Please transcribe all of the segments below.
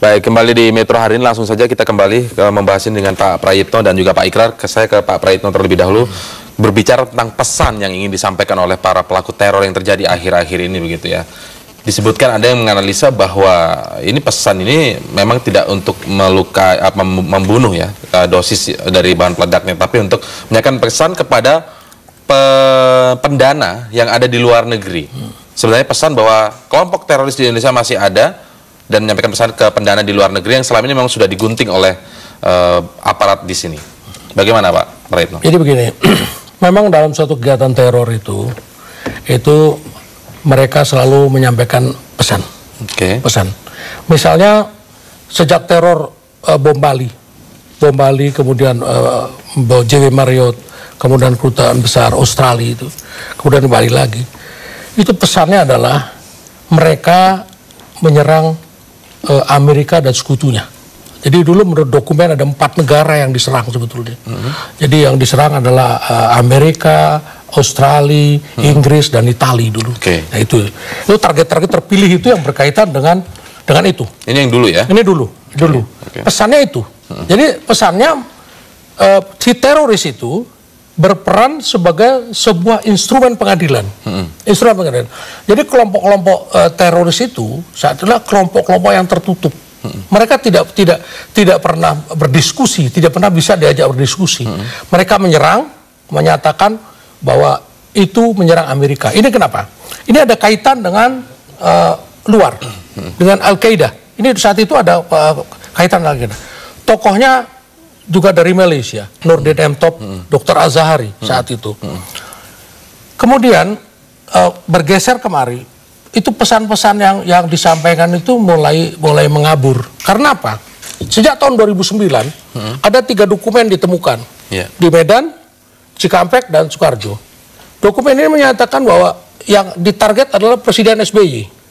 Baik, kembali di Metro hari ini langsung saja kita kembali membahas ini dengan Pak Prayitno dan juga Pak Ikrar. Saya ke Pak Prayitno terlebih dahulu, berbicara tentang pesan yang ingin disampaikan oleh para pelaku teror yang terjadi akhir-akhir ini begitu ya. Disebutkan ada yang menganalisa bahwa ini pesan ini memang tidak untuk melukai, membunuh ya dosis dari bahan peledaknya, tapi untuk menyampaikan pesan kepada pendana yang ada di luar negeri. Sebenarnya pesan bahwa kelompok teroris di Indonesia masih ada, dan menyampaikan pesan ke pendana di luar negeri yang selama ini memang sudah digunting oleh aparat di sini. Bagaimana Pak Prayitno? Jadi begini, memang dalam suatu kegiatan teror itu mereka selalu menyampaikan pesan. Pesan. Misalnya sejak teror bom Bali, kemudian JW Marriott, kemudian kedutaan besar Australia itu, kemudian Bali lagi. Itu pesannya adalah mereka menyerang Amerika dan sekutunya. Jadi dulu menurut dokumen ada 4 negara yang diserang sebetulnya. Jadi yang diserang adalah Amerika, Australia, Inggris dan Italia dulu. Nah itu target-target terpilih itu yang berkaitan dengan itu. Ini yang dulu ya? Ini dulu. Pesannya itu. Jadi pesannya si teroris itu berperan sebagai sebuah instrumen pengadilan. Instrumen pengadilan. Jadi kelompok-kelompok teroris itu saat itulah kelompok-kelompok yang tertutup. Mereka tidak pernah berdiskusi, tidak pernah bisa diajak berdiskusi. Mereka menyerang, menyatakan bahwa itu menyerang Amerika. Ini kenapa? Ini ada kaitan dengan luar, dengan Al-Qaeda. Ini saat itu ada kaitan Al-Qaeda. Tokohnya juga dari Malaysia, Nurdin M. Top, Dr. Azhari saat itu. Kemudian bergeser kemari, itu pesan-pesan yang disampaikan itu mulai mengabur. Karena apa? Sejak tahun 2009 ada 3 dokumen ditemukan di Medan, Cikampek dan Sukoharjo. Dokumen ini menyatakan bahwa yang ditarget adalah Presiden SBY.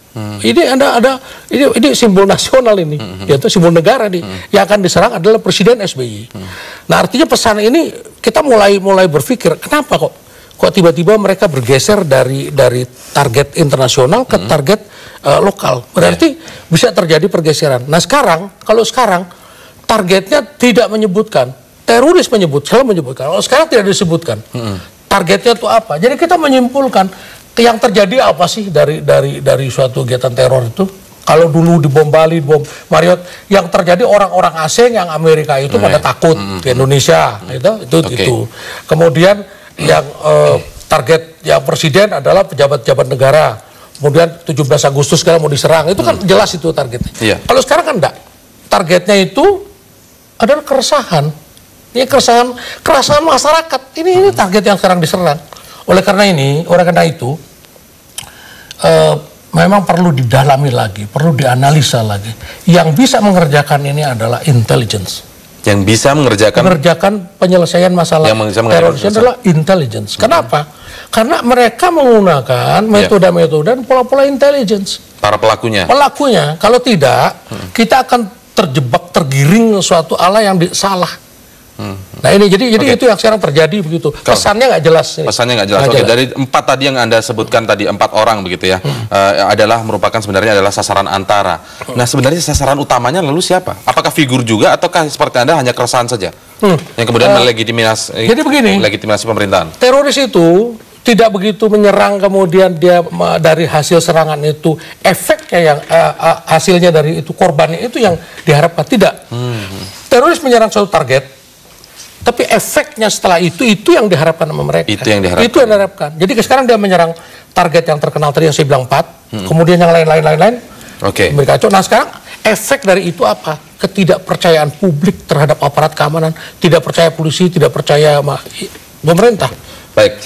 Ini simbol nasional ini, yaitu simbol negara nih. Yang akan diserang adalah Presiden SBY. Nah artinya pesan ini kita mulai berpikir kenapa kok tiba-tiba mereka bergeser dari target internasional ke target lokal. Berarti bisa terjadi pergeseran. Nah kalau sekarang targetnya tidak menyebutkan, teroris selalu menyebutkan. Kalau sekarang tidak disebutkan targetnya itu apa. Jadi kita menyimpulkan yang terjadi apa sih dari suatu kegiatan teror itu? Kalau dulu di bom Bali, bom Marriott, yang terjadi orang-orang asing yang Amerika itu pada takut ke Indonesia, itu. Kemudian yang target yang presiden adalah pejabat-pejabat negara. Kemudian 17 Agustus sekarang mau diserang, itu kan jelas itu targetnya. Kalau sekarang kan enggak. Targetnya itu adalah keresahan. Ini keresahan masyarakat. Ini target yang sekarang diserang. Oleh karena itu, memang perlu didalami lagi, perlu dianalisa lagi. Yang bisa mengerjakan ini adalah intelligence. Yang bisa mengerjakan penyelesaian masalah teroris adalah intelligence. Kenapa? Karena mereka menggunakan metode-metode dan pola-pola intelligence. Para pelakunya. Kalau tidak, kita akan tergiring suatu arah yang salah. Nah ini jadi itu yang sekarang terjadi begitu. Pesannya nggak jelas. Pesannya nggak jelas. Dari 4 tadi yang Anda sebutkan tadi 4 orang begitu ya, sebenarnya adalah sasaran antara. Nah sebenarnya sasaran utamanya lalu siapa? Apakah figur juga ataukah seperti Anda hanya keresahan saja yang kemudian melegitimasi? Jadi begini, legitimasi pemerintahan. Teroris itu tidak begitu menyerang kemudian dia dari hasil serangan itu efeknya yang hasilnya dari itu korbannya itu yang diharapkan tidak. Teroris menyerang suatu target. Tapi efeknya setelah itu yang diharapkan sama mereka. Itu yang diharapkan. Jadi sekarang dia menyerang target yang terkenal tadi yang saya bilang 4, kemudian yang lain-lain. Mereka coba. Nah sekarang efek dari itu apa? Ketidakpercayaan publik terhadap aparat keamanan, tidak percaya polisi, tidak percaya pemerintah. Baik.